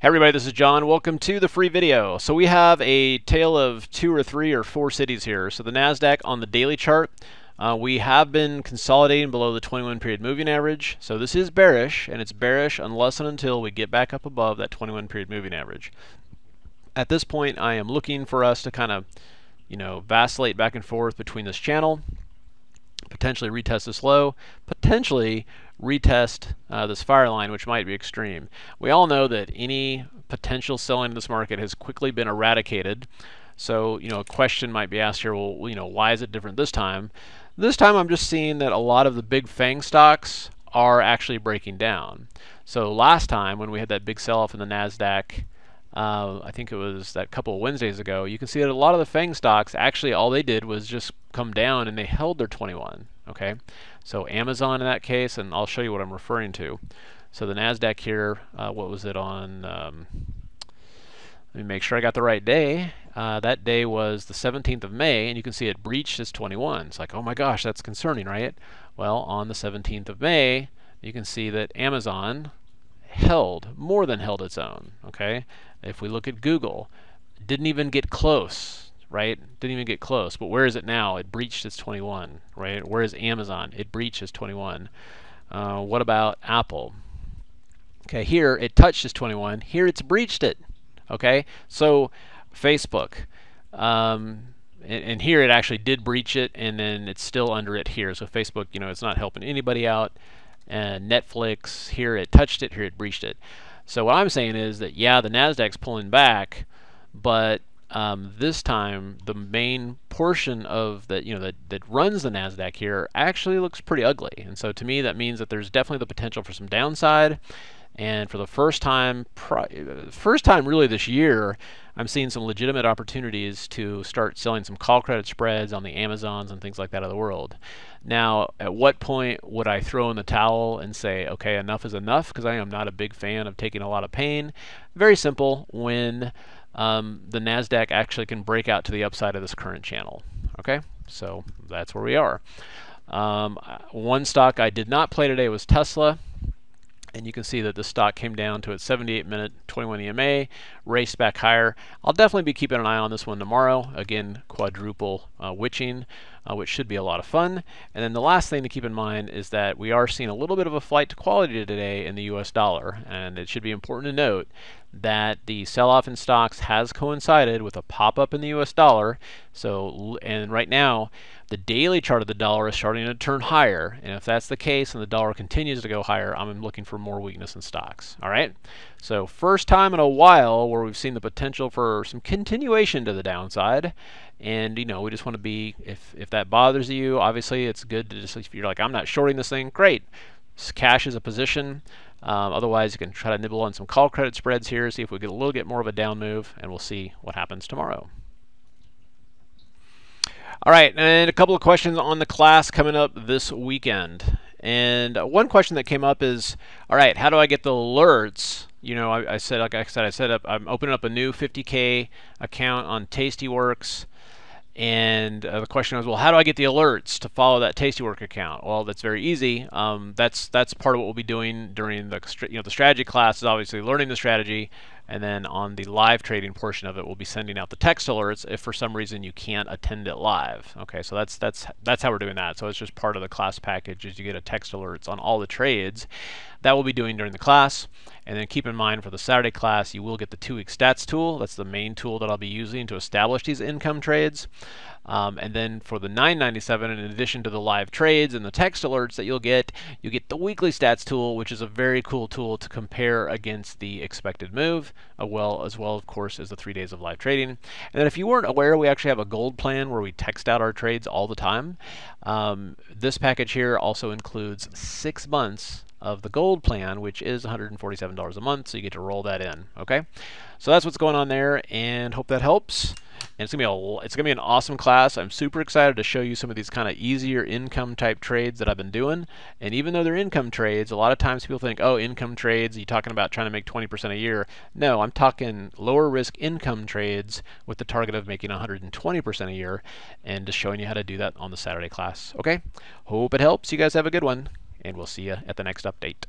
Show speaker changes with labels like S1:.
S1: Hey everybody, this is John. Welcome to the free video. So we have a tale of 2 or 3 or 4 cities here. So the NASDAQ on the daily chart, we have been consolidating below the 21 period moving average. So this is bearish, and it's bearish unless and until we get back up above that 21 period moving average. At this point, I am looking for us to kind of, vacillate back and forth between this channel, potentially retest this low, potentially retest this fire line, which might be extreme. We all know that any potential selling in this market has quickly been eradicated. So, a question might be asked here, well, why is it different this time? This time I'm just seeing that a lot of the big FANG stocks are actually breaking down. So last time when we had that big sell-off in the NASDAQ, I think it was that couple of Wednesdays ago, you can see that a lot of the FANG stocks, actually all they did was just come down and they held their 21. Okay, so Amazon in that case, and I'll show you what I'm referring to. So the NASDAQ here, what was it on? Let me make sure I got the right day. That day was the 17th of May, and you can see it breached this 21. It's like, oh my gosh, that's concerning, right? Well, on the 17th of May, you can see that Amazon more than held its own. Okay, if we look at Google, it didn't even get close. Right? Didn't even get close. But where is it now? It breached its 21. Right? Where is Amazon? It breached its 21. What about Apple? Okay, here it touched its 21. Here it's breached it. Okay, so Facebook. And here it actually did breach it, and then it's still under it here. So Facebook, it's not helping anybody out. And Netflix, here it touched it, here it breached it. So what I'm saying is that, yeah, the NASDAQ's pulling back, but this time the main portion of that that runs the NASDAQ here actually looks pretty ugly. And so to me that means that there's definitely the potential for some downside. And for the first time really this year, I'm seeing some legitimate opportunities to start selling some call credit spreads on the Amazons and things like that of the world. Now, at what point would I throw in the towel and say, okay, enough is enough? Because I am not a big fan of taking a lot of pain. Very simple, when the NASDAQ actually can break out to the upside of this current channel. Okay, so that's where we are. One stock I did not play today was Tesla. And you can see that the stock came down to its 78-minute 21 EMA, raced back higher. I'll definitely be keeping an eye on this one tomorrow. Again, quadruple witching, which should be a lot of fun. And then the last thing to keep in mind is that we are seeing a little bit of a flight to quality today in the US dollar. And it should be important to note that the sell-off in stocks has coincided with a pop-up in the US dollar. So, and right now, the daily chart of the dollar is starting to turn higher, and if that's the case and the dollar continues to go higher, I'm looking for more weakness in stocks. All right, so first time in a while where we've seen the potential for some continuation to the downside, and we just want to be, if that bothers you, obviously it's good to just, if you're like, I'm not shorting this thing, great, cash is a position. Otherwise you can try to nibble on some call credit spreads here, see if we get a little bit more of a down move, and we'll see what happens tomorrow. All right, and a couple of questions on the class coming up this weekend. And one question that came up is, all right, how do I get the alerts? I said, I'm opening up a new 50K account on Tastyworks. And the question was, well, how do I get the alerts to follow that Tastywork account? Well, that's very easy. That's part of what we'll be doing during the the strategy class is obviously learning the strategy, and then on the live trading portion of it, we'll be sending out the text alerts if for some reason you can't attend it live. Okay, so that's how we're doing that. So it's just part of the class package is you get a text alerts on all the trades that we'll be doing during the class. And then keep in mind for the Saturday class, you will get the 2-week stats tool. That's the main tool that I'll be using to establish these income trades. And then for the $9.97, in addition to the live trades and the text alerts that you get the weekly stats tool, which is a very cool tool to compare against the expected move, as well, of course, as the 3 days of live trading. And then if you weren't aware, we actually have a gold plan where we text out our trades all the time. This package here also includes 6 months of the gold plan, which is $147 a month, so you get to roll that in. Okay, so that's what's going on there, and hope that helps. And it's gonna be an awesome class. I'm super excited to show you some of these kind of easier income type trades that I've been doing. And even though they're income trades, a lot of times people think, oh, income trades, you talking about trying to make 20% a year? No, I'm talking lower risk income trades with the target of making 120% a year, and just showing you how to do that on the Saturday class. Okay, hope it helps. You guys have a good one, and we'll see you at the next update.